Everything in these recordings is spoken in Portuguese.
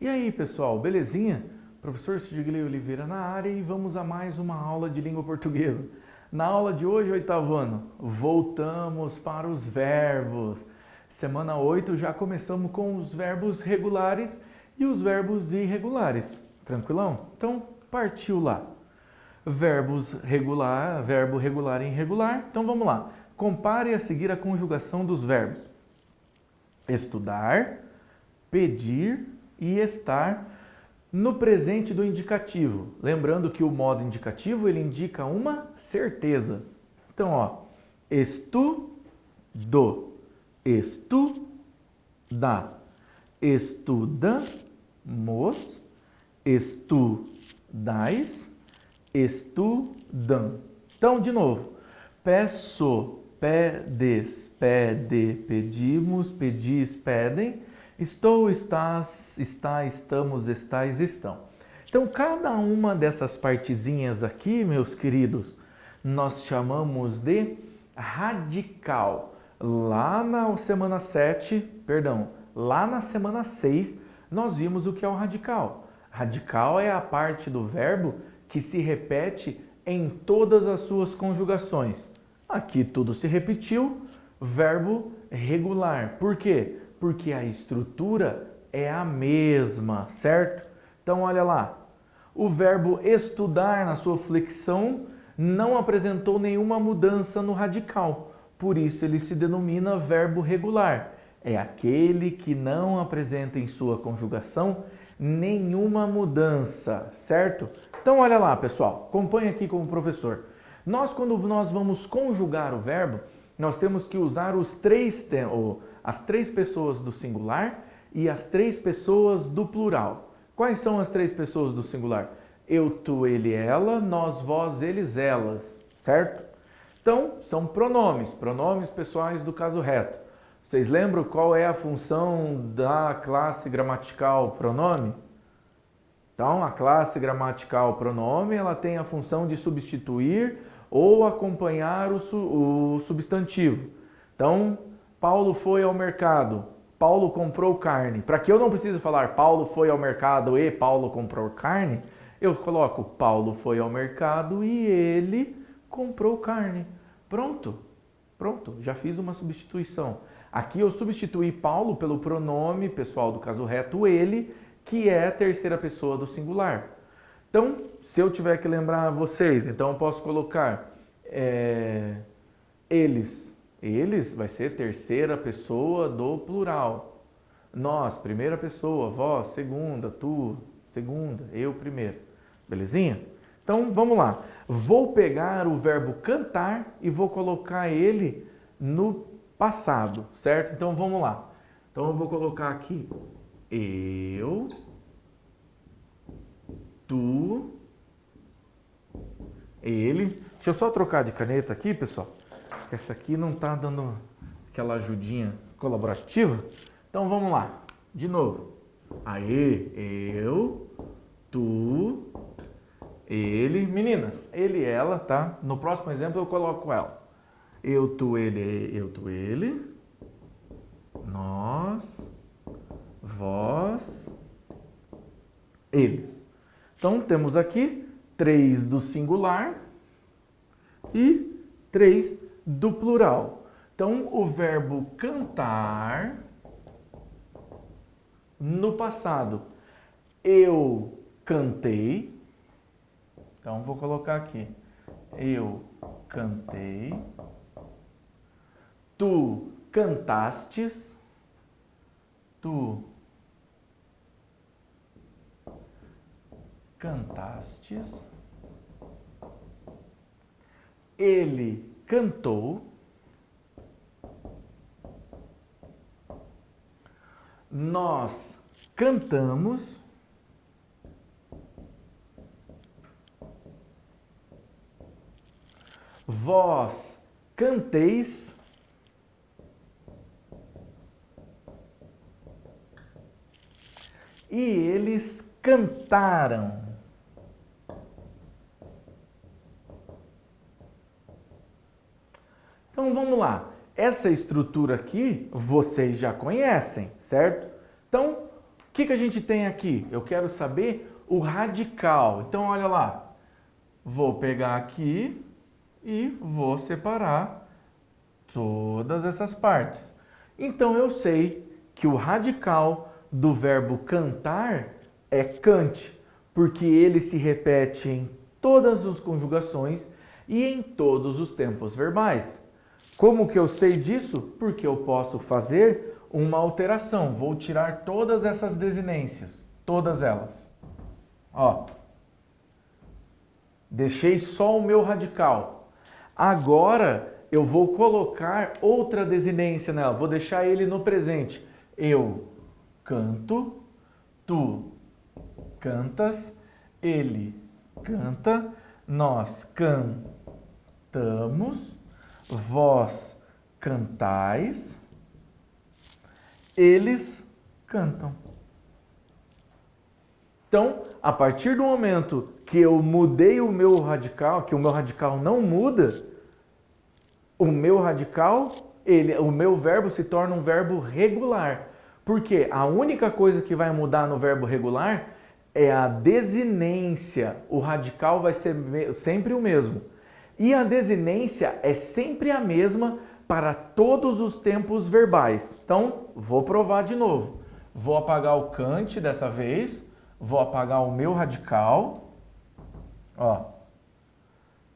E aí, pessoal, belezinha? Professor Sidney Oliveira na área e vamos a mais uma aula de língua portuguesa. Na aula de hoje, oitavo ano, voltamos para os verbos. Semana 8 já começamos com os verbos regulares e os verbos irregulares. Tranquilão? Então, partiu lá. Verbos regular, verbo regular e irregular. Então, vamos lá. Compare a seguir a conjugação dos verbos. Estudar, pedir e estar no presente do indicativo. Lembrando que o modo indicativo ele indica uma certeza. Então, ó, estudou, estuda, estudamos, estudais, estudam. Então, de novo, peço, pedes, pede, pedimos, pedis, pedem, estou, estás, está, estamos, estais, estão. Então, cada uma dessas partezinhas aqui, meus queridos, nós chamamos de radical. Lá na semana 6, nós vimos o que é o radical. Radical é a parte do verbo que se repete em todas as suas conjugações. Aqui tudo se repetiu, verbo regular. Por quê? Porque a estrutura é a mesma, certo? Então, olha lá. O verbo estudar, na sua flexão, não apresentou nenhuma mudança no radical. Por isso, ele se denomina verbo regular. É aquele que não apresenta em sua conjugação nenhuma mudança, certo? Então, olha lá, pessoal. Acompanhe aqui como professor. Quando nós vamos conjugar o verbo, nós temos que usar as três pessoas do singular e as três pessoas do plural. Quais são as três pessoas do singular? Eu, tu, ele, ela, nós, vós, eles, elas, certo? Então, são pronomes pessoais do caso reto. Vocês lembram qual é a função da classe gramatical pronome? Então, a classe gramatical pronome, ela tem a função de substituir ou acompanhar o substantivo. Então, Paulo foi ao mercado, Paulo comprou carne. Para que eu não precise falar Paulo foi ao mercado e Paulo comprou carne, eu coloco Paulo foi ao mercado e ele comprou carne. Pronto, já fiz uma substituição. Aqui eu substituí Paulo pelo pronome pessoal do caso reto ele, que é a terceira pessoa do singular. Então, se eu tiver que lembrar vocês, então eu posso colocar eles. Eles vai ser terceira pessoa do plural. Nós, primeira pessoa, vós, segunda, tu, segunda, eu, primeiro. Belezinha? Então, vamos lá. Vou pegar o verbo cantar e vou colocar ele no passado, certo? Então, vamos lá. Então, eu vou colocar aqui eu, tu, ele. Deixa eu só trocar de caneta aqui, pessoal. Essa aqui não está dando aquela ajudinha colaborativa. Então, vamos lá. De novo. Aê, eu, tu, ele. Meninas, ele e ela, tá? No próximo exemplo eu coloco ela. Eu, tu, ele. Nós, vós, eles. Então, temos aqui 3 do singular e 3 do plural. Então, o verbo cantar no passado. Eu cantei. Então, vou colocar aqui. Eu cantei. Tu cantastes. Tu cantastes. Ele cantou. Nós cantamos. Vós canteis. E eles cantaram. Então vamos lá. Essa estrutura aqui vocês já conhecem, certo? Então, que a gente tem aqui? Eu quero saber o radical. Então, olha lá. Vou pegar aqui e vou separar todas essas partes. Então, eu sei que o radical do verbo cantar é cante, porque ele se repete em todas as conjugações e em todos os tempos verbais. Como que eu sei disso? Porque eu posso fazer uma alteração. Vou tirar todas essas desinências, todas elas. Ó, deixei só o meu radical. Agora eu vou colocar outra desinência nela. Vou deixar ele no presente. Eu canto, tu cantas, ele canta, nós cantamos, vós cantais, eles cantam. Então, a partir do momento que eu mudei o meu radical, que o meu radical não muda, o meu verbo se torna um verbo regular. Porque a única coisa que vai mudar no verbo regular é a desinência. O radical vai ser sempre o mesmo. E a desinência é sempre a mesma para todos os tempos verbais. Então, vou provar de novo. Vou apagar o cante dessa vez. Vou apagar o meu radical. Ó,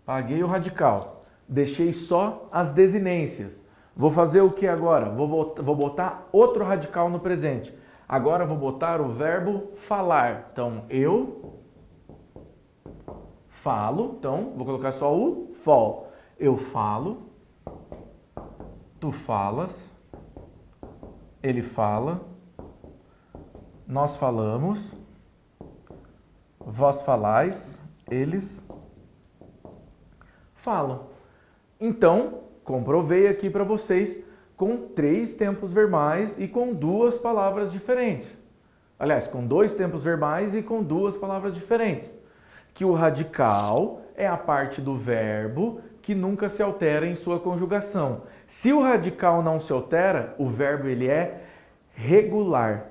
apaguei o radical. Deixei só as desinências. Vou fazer o que agora? Vou botar outro radical no presente. Agora vou botar o verbo falar. Então, eu falo. Então, vou colocar só o fol. Eu falo. Tu falas. Ele fala. Nós falamos. Vós falais. Eles falam. Então, comprovei aqui para vocês com 3 tempos verbais e com 2 palavras diferentes. Aliás, com 2 tempos verbais e com 2 palavras diferentes. Que o radical é a parte do verbo que nunca se altera em sua conjugação. Se o radical não se altera, o verbo ele é regular.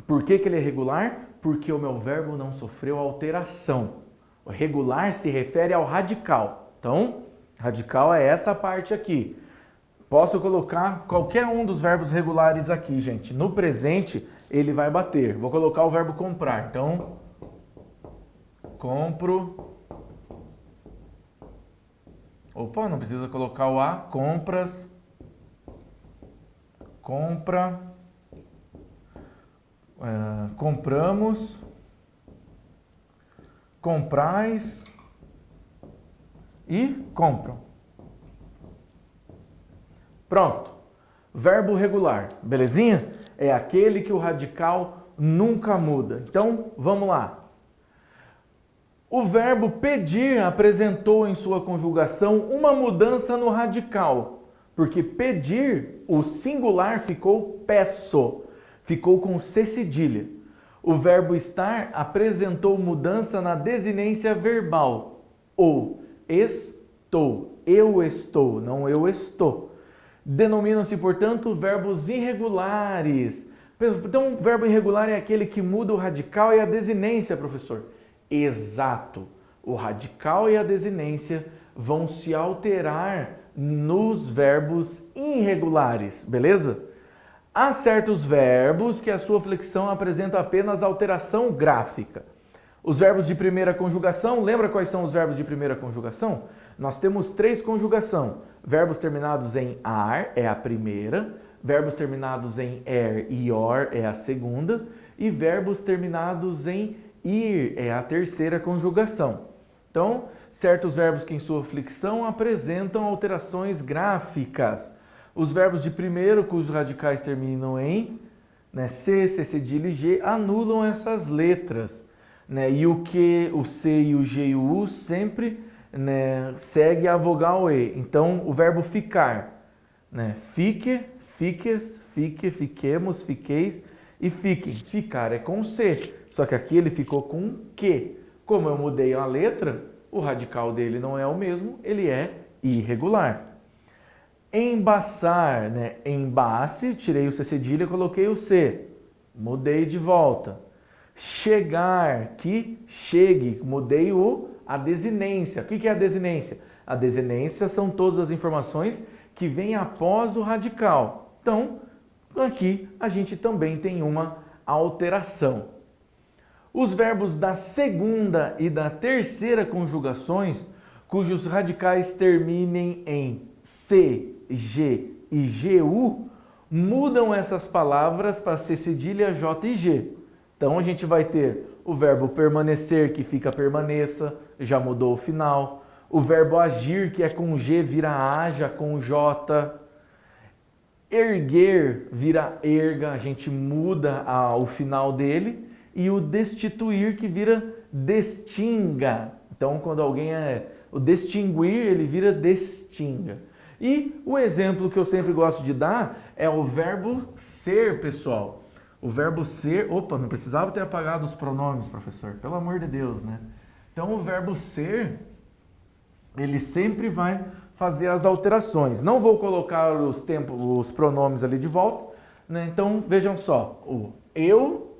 Por que ele é regular? Porque o meu verbo não sofreu alteração. O regular se refere ao radical. Então, radical é essa parte aqui. Posso colocar qualquer um dos verbos regulares aqui, gente. No presente, ele vai bater. Vou colocar o verbo comprar. Então, compro. Opa, não precisa colocar o A. Compras. Compra. Compramos. Comprais. E compram. Pronto. Verbo regular, belezinha? É aquele que o radical nunca muda. Então, vamos lá. O verbo pedir apresentou em sua conjugação uma mudança no radical. Porque pedir, o singular ficou peço, ficou com C cedilha. O verbo estar apresentou mudança na desinência verbal. Ou estou, eu estou, não eu estou. Denominam-se, portanto, verbos irregulares. Então, o verbo irregular é aquele que muda o radical e a desinência, professor. Exato. O radical e a desinência vão se alterar nos verbos irregulares, beleza? Há certos verbos que a sua flexão apresenta apenas alteração gráfica. Os verbos de primeira conjugação, lembra quais são os verbos de primeira conjugação? Nós temos 3 conjugações. Verbos terminados em ar é a primeira, verbos terminados em er e or é a segunda, e verbos terminados em ir é a terceira conjugação. Então, certos verbos que em sua flexão apresentam alterações gráficas. Os verbos de primeiro, cujos radicais terminam em C, C cedilha e G, anulam essas letras. E o Q, o C e o G e o U sempre segue a vogal E. Então, o verbo ficar, fique, fiques, fique, fiquemos, fiqueis e fiquem. Ficar é com C, só que aqui ele ficou com Q. Como eu mudei a letra, o radical dele não é o mesmo, ele é irregular. Embaçar, embace, tirei o C cedilha e coloquei o C. mudei de volta. Chegar, que chegue, mudei a desinência. O que é a desinência? A desinência são todas as informações que vêm após o radical. Então, aqui a gente também tem uma alteração. Os verbos da segunda e da terceira conjugações, cujos radicais terminem em C, G e GU, mudam essas palavras para C cedilha, J e G. Então a gente vai ter o verbo permanecer, que fica permaneça, já mudou o final. O verbo agir, que é com G, vira haja com J. Erguer vira erga, a gente muda o final dele. E o destituir, que vira destinga. Então quando alguém o distinguir, ele vira destinga. E o exemplo que eu sempre gosto de dar é o verbo ser, pessoal. O verbo ser... Opa, não precisava ter apagado os pronomes, professor. Pelo amor de Deus, né? Então, o verbo ser, ele sempre vai fazer as alterações. Não vou colocar os pronomes ali de volta, né? Então, vejam só. O eu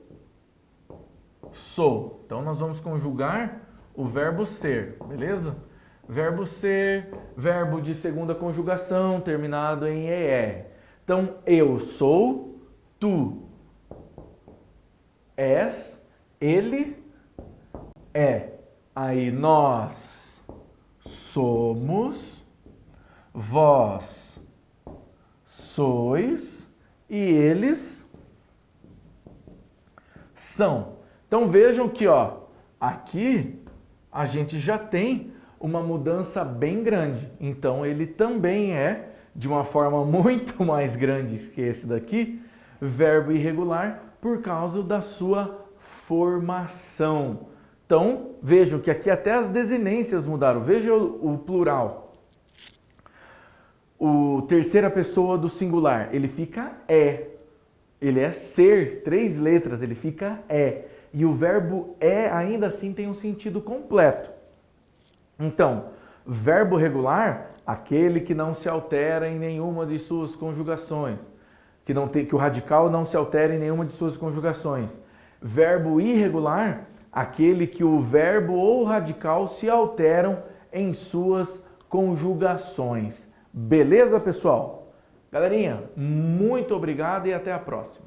sou. Então, nós vamos conjugar o verbo ser, beleza? Verbo ser, verbo de segunda conjugação, terminado em ER. Então, eu sou, tu és, ele é. Aí nós somos, vós sois e eles são. Então vejam que aqui a gente já tem uma mudança bem grande. Então ele também é, de uma forma muito mais grande que esse daqui, verbo irregular, por causa da sua formação. Então, vejam que aqui até as desinências mudaram. Veja o plural. O terceira pessoa do singular, ele fica é. Ele é ser, 3 letras, ele fica é. E o verbo é, ainda assim, tem um sentido completo. Então, verbo regular, aquele que não se altera em nenhuma de suas conjugações. Que o radical não se altera em nenhuma de suas conjugações. Verbo irregular, aquele que o verbo ou o radical se alteram em suas conjugações. Beleza, pessoal? Galerinha, muito obrigado e até a próxima.